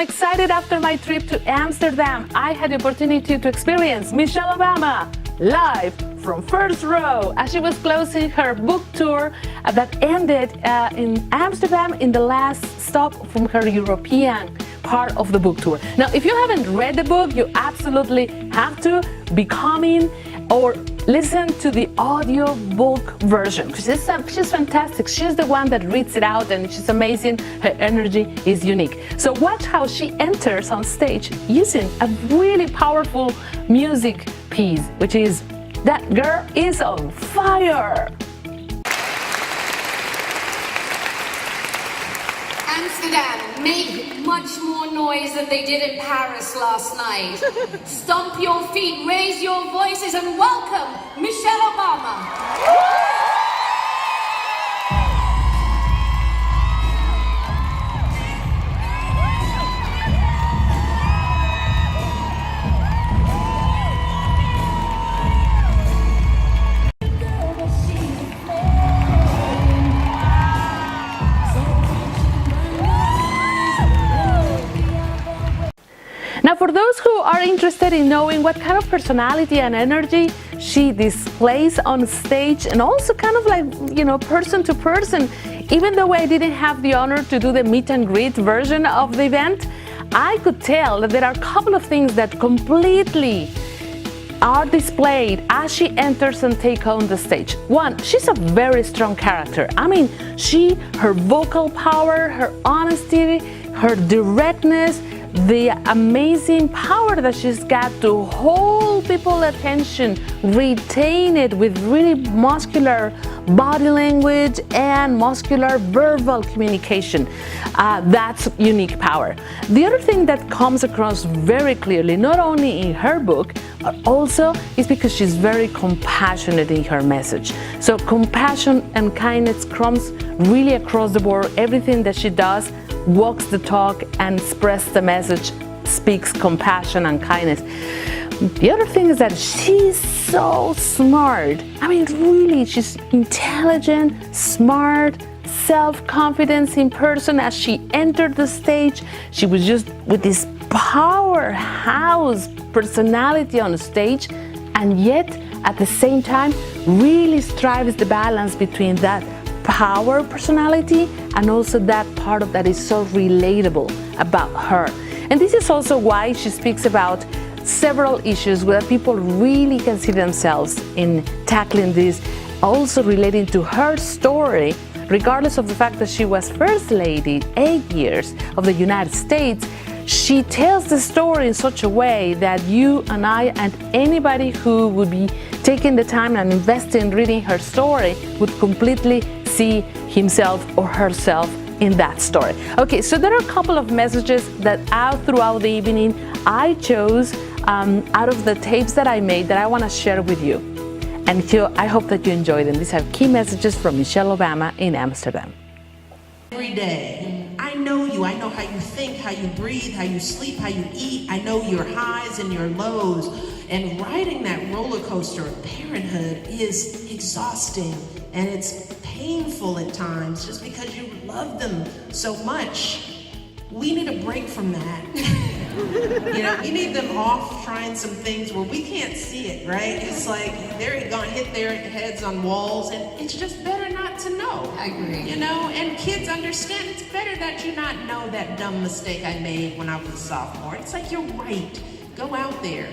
I'm excited. After my trip to Amsterdam, I had the opportunity to experience Michelle Obama live from first row as she was closing her book tour that ended in Amsterdam in the last stop from her European part of the book tour. Now, if you haven't read the book, you absolutely have to be coming or listen to the audio book version, because she's fantastic. She's the one that reads it out and she's amazing. Her energy is unique. So watch how she enters on stage using a really powerful music piece, which is "That Girl Is on Fire." Amsterdam, make much more noise than they did in Paris last night. Stomp your feet, raise your voices, and welcome Michelle Obama. Now, for those who are interested in knowing what kind of personality and energy she displays on stage, and also kind of like, person to person, even though I didn't have the honor to do the meet and greet version of the event, I could tell that there are a couple of things that completely are displayed as she enters and takes on the stage. One, she's a very strong character. I mean, her vocal power, her honesty, her directness, the amazing power that she's got to hold people's attention, retain it with really muscular body language and muscular verbal communication. That's unique power. The other thing that comes across very clearly, not only in her book, but also is because she's very compassionate in her message. So compassion and kindness comes really across the board. Everything that she does walks the talk and expresses the message, speaks compassion and kindness. The other thing is that she's so smart. I mean, really, she's intelligent, smart, self-confidence in person. As she entered the stage, she was just with this powerhouse personality on the stage, and yet at the same time really strives the balance between that power personality and also that part of that is so relatable about her. And this is also why she speaks about several issues where people really can see themselves in tackling this, also relating to her story, regardless of the fact that she was First Lady 8 years of the United States. She tells the story in such a way that you and I and anybody who would be taking the time and investing in reading her story would completely see himself or herself in that story. Okay, so there are a couple of messages that out throughout the evening I chose out of the tapes that I made that I want to share with you. And I hope that you enjoy them. These are key messages from Michelle Obama in Amsterdam. Every day. I know you. I know how you think, how you breathe, how you sleep, how you eat. I know your highs and your lows. And riding that roller coaster of parenthood is exhausting, and it's painful at times just because you love them so much. We need a break from that. We need them off trying some things where we can't see it, right? It's like they're gonna hit their heads on walls, and it's just better not to know. I agree. And kids understand it's better that you not know that dumb mistake I made when I was a sophomore. It's like, you're right. Go out there.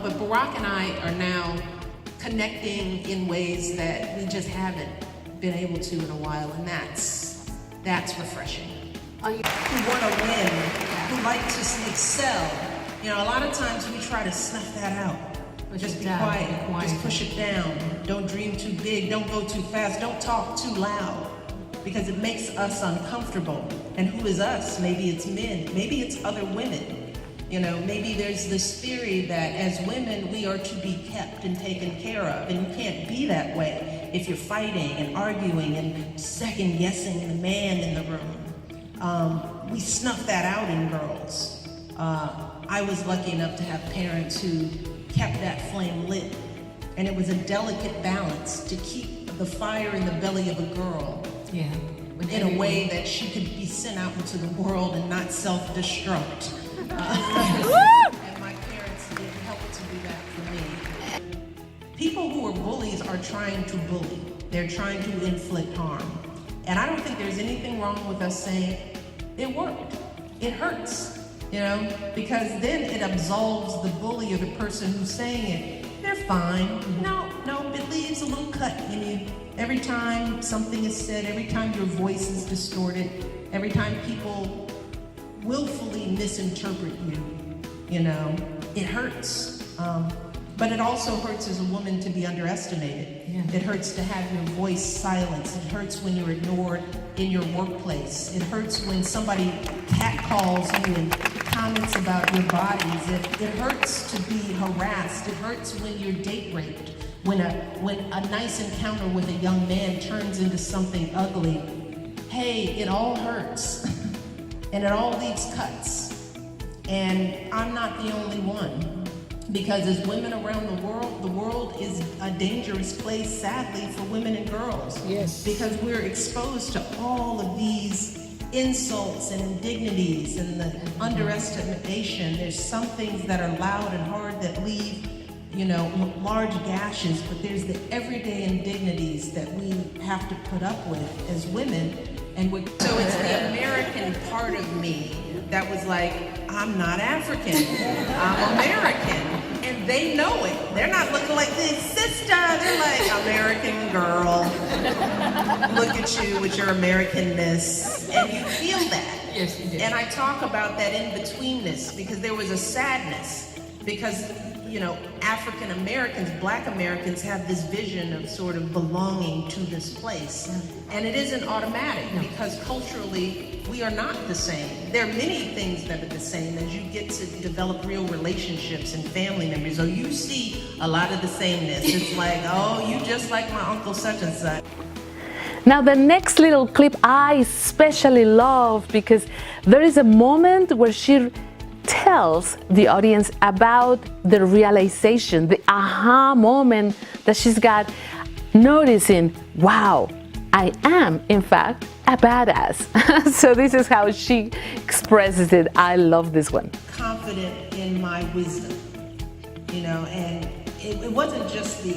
But Barack and I are now connecting in ways that we just haven't been able to in a while, and that's refreshing. Who want to win, who like to excel. A lot of times we try to snuff that out. Just be quiet, just push it down. Don't dream too big, don't go too fast, don't talk too loud, because it makes us uncomfortable. And who is us? Maybe it's men, maybe it's other women. Maybe there's this theory that as women, we are to be kept and taken care of, and you can't be that way if you're fighting and arguing and second-guessing the man in the room. We snuff that out in girls. I was lucky enough to have parents who kept that flame lit, and it was a delicate balance to keep the fire in the belly of a girl in a way that she could be sent out into the world and not self-destruct. And my parents did help to do that for me. People who are bullies are trying to bully. They're trying to inflict harm. And I don't think there's anything wrong with us saying, it worked, it hurts, because then it absolves the bully or the person who's saying it. They're fine. No, it leaves a little cut in you. Every time something is said, every time your voice is distorted, every time people willfully misinterpret you, it hurts. But it also hurts as a woman to be underestimated. Yeah. It hurts to have your voice silenced. It hurts when you're ignored in your workplace. It hurts when somebody catcalls you and comments about your bodies. It hurts to be harassed. It hurts when you're date raped. When a nice encounter with a young man turns into something ugly. Hey, it all hurts. And it all leaves cuts. And I'm not the only one. Because as women around the world is a dangerous place, sadly, for women and girls. Yes. Because we're exposed to all of these insults and indignities and the underestimation. There's some things that are loud and hard that leave, large gashes, but there's the everyday indignities that we have to put up with as women. So it's the American part of me that was like, I'm not African, I'm American. And they know it. They're not looking like this sister. They're like, American girl. Look at you with your Americanness. And you feel that. Yes, you do. And I talk about that in-betweenness because there was a sadness. Because, African Americans, Black Americans have this vision of sort of belonging to this place. And it isn't automatic because culturally we are not the same. There are many things that are the same as you get to develop real relationships and family members. So you see a lot of the sameness. It's like, oh, you just like my uncle such and such. Now the next little clip I especially love because there is a moment where she tells the audience about the realization, the aha moment that she's got, noticing, wow, I am, in fact, a badass. So this is how she expresses it. I love this one. Confident in my wisdom, and it wasn't just the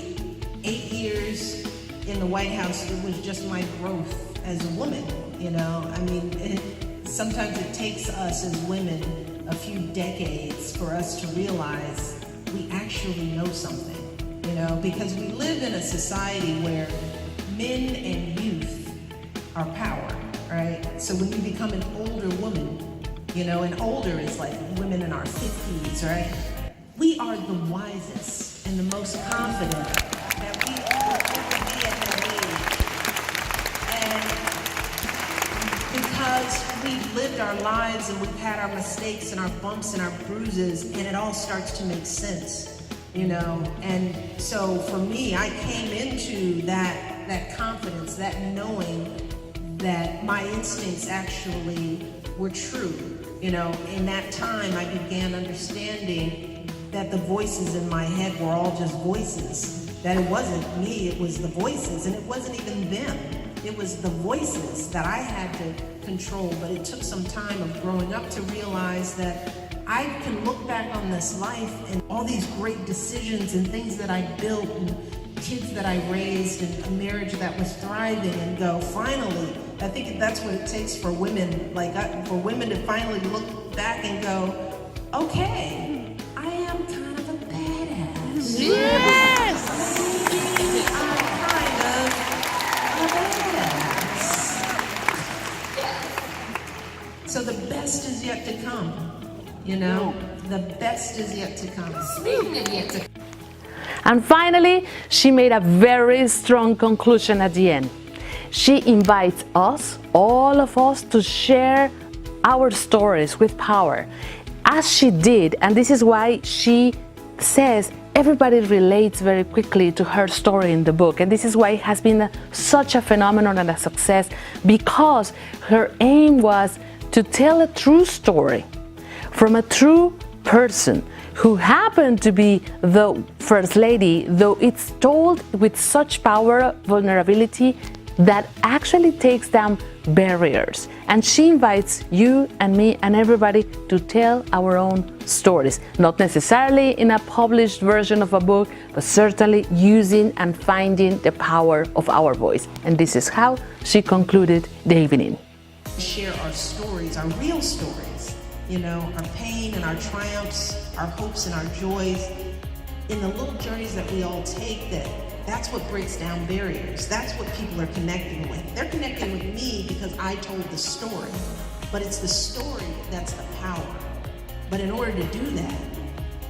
8 years in the White House, it was just my growth as a woman, sometimes it takes us as women a few decades for us to realize we actually know something, because we live in a society where men and youth are power, right? So when you become an older woman, and older is like women in our 50s, right? We are the wisest and the most confident that we will ever be at that age. And because we've lived our lives and we've had our mistakes and our bumps and our bruises, and it all starts to make sense, And so for me, I came into that confidence, that knowing that my instincts actually were true. In that time, I began understanding that the voices in my head were all just voices. That it wasn't me, it was the voices, and it wasn't even them. It was the voices that I had to control, but it took some time of growing up to realize that I can look back on this life and all these great decisions and things that I built and kids that I raised and a marriage that was thriving and go, finally, I think that's what it takes for women, for women to finally look back and go, okay, I am kind of a badass. Yes! I'm kind of a badass. So the best is yet to come, The best is yet to come. Speaking of yet to come. And finally, she made a very strong conclusion at the end. She invites us, all of us, to share our stories with power, as she did. And this is why she says everybody relates very quickly to her story in the book. And this is why it has been such a phenomenon and a success, because her aim was to tell a true story from a true person who happened to be the First Lady, though it's told with such power, vulnerability, that actually takes down barriers. And she invites you and me and everybody to tell our own stories, not necessarily in a published version of a book, but certainly using and finding the power of our voice. And this is how she concluded the evening. Share our stories, our real stories, our pain and our triumphs, our hopes and our joys, in the little journeys that we all take. That's what breaks down barriers. That's what people are connecting with. They're connecting with me because I told the story, but it's the story that's the power. But in order to do that,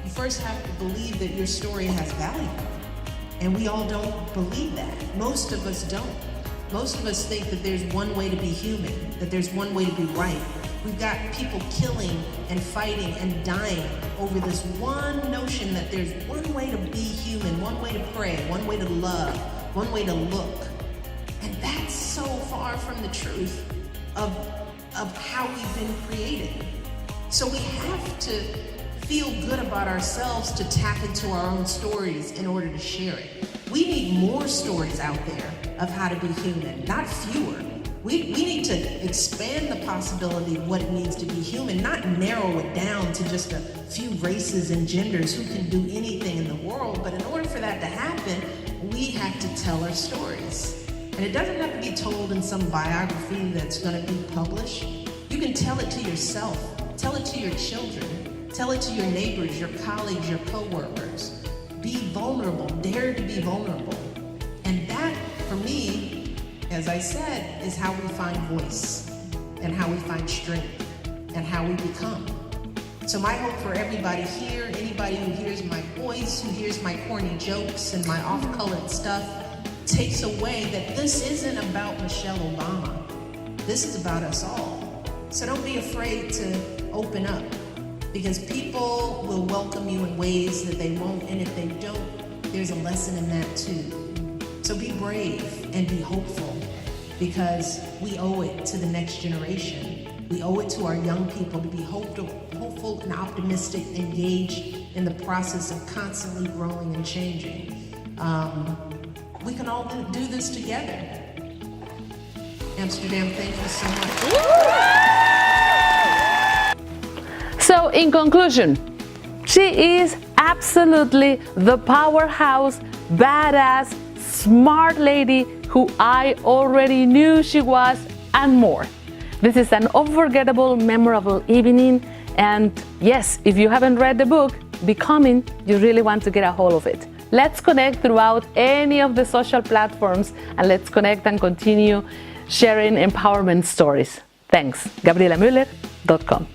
you first have to believe that your story has value. And we all don't believe that. Most of us don't. Most of us think that there's one way to be human, that there's one way to be right. We've got people killing and fighting and dying over this one notion that there's one way to be human, one way to pray, one way to love, one way to look. And that's so far from the truth of how we've been created. So we have to feel good about ourselves to tap into our own stories in order to share it. We need more stories out there of how to be human, not fewer. We need to expand the possibility of what it means to be human, not narrow it down to just a few races and genders who can do anything in the world. But in order for that to happen, we have to tell our stories. And it doesn't have to be told in some biography that's going to be published. You can tell it to yourself, tell it to your children, tell it to your neighbors, your colleagues, your coworkers. Be vulnerable, dare to be vulnerable. And that, for me, as I said, is how we find voice and how we find strength and how we become. So my hope for everybody here, anybody who hears my voice, who hears my corny jokes and my off-colored stuff, takes away that this isn't about Michelle Obama. This is about us all. So don't be afraid to open up, because people will welcome you in ways that they won't, and if they don't, there's a lesson in that too. So be brave and be hopeful, because we owe it to the next generation. We owe it to our young people to be hopeful and optimistic, engaged in the process of constantly growing and changing. We can all do this together. Amsterdam, thank you so much. So in conclusion, she is absolutely the powerhouse, badass, smart lady who I already knew she was, and more. This is an unforgettable, memorable evening, and yes, if you haven't read the book, Becoming, you really want to get a hold of it. Let's connect throughout any of the social platforms, and let's connect and continue sharing empowerment stories. Thanks. GabrielaMueller.com.